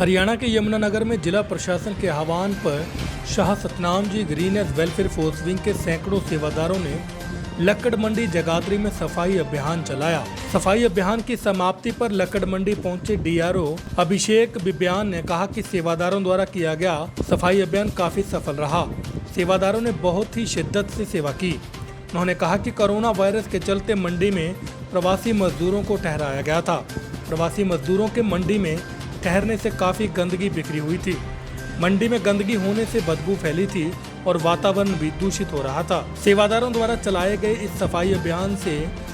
हरियाणा के यमुनानगर में जिला प्रशासन के आह्वान पर Shah Satnam ji green welfare force wing के सैकड़ों सेवादारों ने लक्कड़ मंडी जगाधरी में सफाई अभियान चलाया। सफाई अभियान की समाप्ति पर लक्कड़ मंडी पहुंचे डीआरओ अभिषेक बिब्यान ने कहा कि सेवादारों द्वारा किया गया सफाई अभियान काफी सफल रहा। सेवादारों ने बहुत ही शिद्दत से सेवा की। उन्होंने कहा कि कोरोना वायरस के चलते मंडी में प्रवासी मजदूरों को ठहराया गया था। प्रवासी मजदूरों के मंडी में ठहरने से काफी गंदगी बिखरी हुई थी। मंडी में गंदगी होने से बदबू फैली थी और वातावरण भी दूषित हो रहा था। सेवादारों द्वारा चलाए गए इस सफाई अभियान से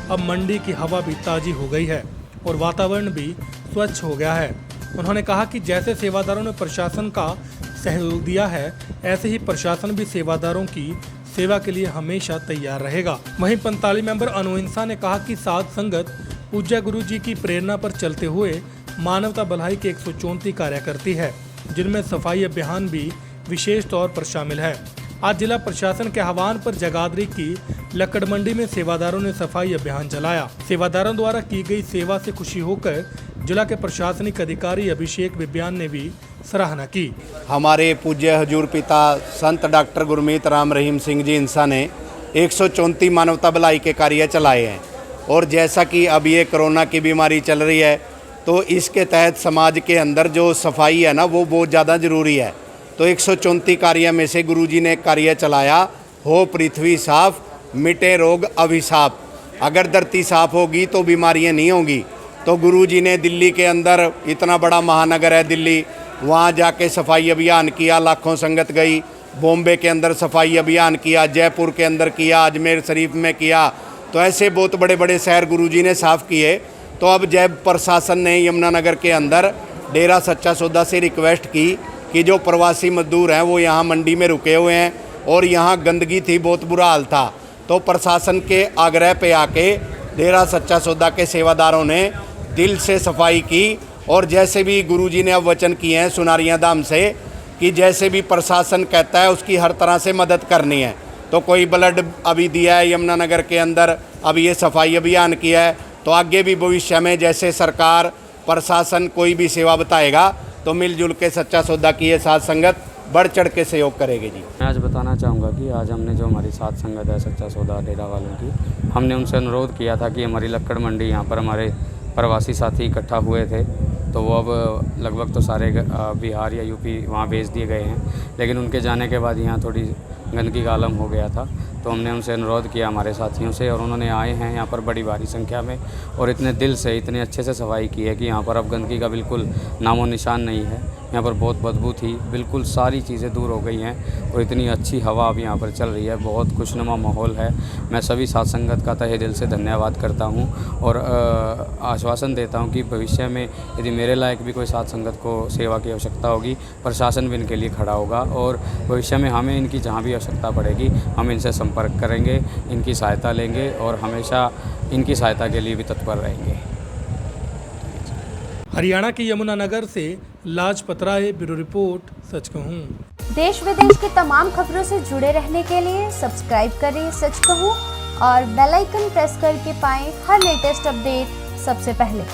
अब मंडी की हवा भी ताजी हो गई है और वातावरण भी स्वच्छ हो गया है। उन्होंने कहा कि जैसे सेवादारों ने प्रशासन का सहयोग दिया है, ऐसे ही प्रशासन भी सेवादारों की सेवा के लिए हमेशा तैयार रहेगा। वहीं 45 मेंबर अनुहिंसा ने कहा कि साध संगत पूज्य गुरु जी की प्रेरणा पर चलते हुए मानवता भलाई के 134 कार्य करती है, जिनमें सफाई अभियान भी विशेष तौर पर शामिल है। आज जिला प्रशासन के आह्वान पर जगाधरी की लक्कड़ मंडी में सेवादारों ने सफाई अभियान चलाया। सेवादारों द्वारा की गई सेवा से खुशी होकर जिला के प्रशासनिक अधिकारी अभिषेक बिब्यान ने भी सराहना की। हमारे पूज्य हजूर पिता संत डॉक्टर गुरमीत राम रहीम सिंह जी इंसा ने 134 मानवता भलाई के कार्य चलाए हैं और जैसा कि अब ये कोरोना की बीमारी चल रही है तो इसके तहत समाज के अंदर जो सफाई है ना वो बहुत ज़्यादा ज़रूरी है। तो 134 कार्य में से गुरुजी ने कार्य चलाया, हो पृथ्वी साफ मिटे रोग अभिशाप। अगर धरती साफ होगी तो बीमारियां नहीं होंगी। तो गुरुजी ने दिल्ली के अंदर, इतना बड़ा महानगर है दिल्ली, वहाँ जाके सफाई अभियान किया, लाखों संगत गई। बॉम्बे के अंदर सफाई अभियान किया, जयपुर के अंदर किया, अजमेर शरीफ में किया। तो ऐसे बहुत बड़े बड़े शहर गुरुजी ने साफ़ किए। तो अब जब प्रशासन ने यमुनानगर के अंदर डेरा सच्चा सौदा से रिक्वेस्ट की कि जो प्रवासी मजदूर हैं वो यहाँ मंडी में रुके हुए हैं और यहाँ गंदगी थी, बहुत बुरा हाल था, तो प्रशासन के आग्रह पे आके डेरा सच्चा सौदा के सेवादारों ने दिल से सफाई की। और जैसे भी गुरुजी ने अब वचन किए हैं सुनारिया धाम से कि जैसे भी प्रशासन कहता है उसकी हर तरह से मदद करनी है। तो कोई ब्लड अभी दिया है यमुनानगर के अंदर, अब ये सफाई अभियान किया है, तो आगे भी भविष्य में जैसे सरकार प्रशासन कोई भी सेवा बताएगा तो मिलजुल के सच्चा सौदा की ये साध संगत बढ़ चढ़ के सहयोग करेगी जी। मैं आज बताना चाहूँगा कि आज हमने जो हमारी साध संगत है सच्चा सौदा डेरा वालों की, हमने उनसे अनुरोध किया था कि हमारी लक्कड़ मंडी यहाँ पर हमारे प्रवासी साथी इकट्ठा हुए थे, तो वो अब लगभग तो सारे बिहार या यूपी वहाँ भेज दिए गए हैं। लेकिन उनके जाने के बाद यहाँ थोड़ी गंदगी का आलम हो गया था, तो हमने उनसे अनुरोध किया हमारे साथियों से, और उन्होंने आए हैं यहाँ पर बड़ी भारी संख्या में और इतने दिल से इतने अच्छे से सफाई की है कि यहाँ पर अब गंदगी का बिल्कुल नामो निशान नहीं है। यहाँ पर बहुत बदबू थी, बिल्कुल सारी चीज़ें दूर हो गई हैं और इतनी अच्छी हवा अब यहाँ पर चल रही है, बहुत खुशनुमा माहौल है। मैं सभी साथ संगत का तहे दिल से धन्यवाद करता हूँ और आश्वासन देता हूँ कि भविष्य में यदि मेरे लायक भी कोई साथ संगत को सेवा की आवश्यकता होगी, प्रशासन भी इनके लिए खड़ा होगा और भविष्य में हमें इनकी जहाँ भी आवश्यकता पड़ेगी हम इनसे संपर्क करेंगे, इनकी सहायता लेंगे और हमेशा इनकी सहायता के लिए भी तत्पर रहेंगे। हरियाणा के यमुनानगर से लाजपत राय, ब्यूरो रिपोर्ट, सच कहूँ। देश विदेश की तमाम खबरों से जुड़े रहने के लिए सब्सक्राइब करें सच कहूँ और बेल आइकन प्रेस करके पाएं हर लेटेस्ट अपडेट सबसे पहले।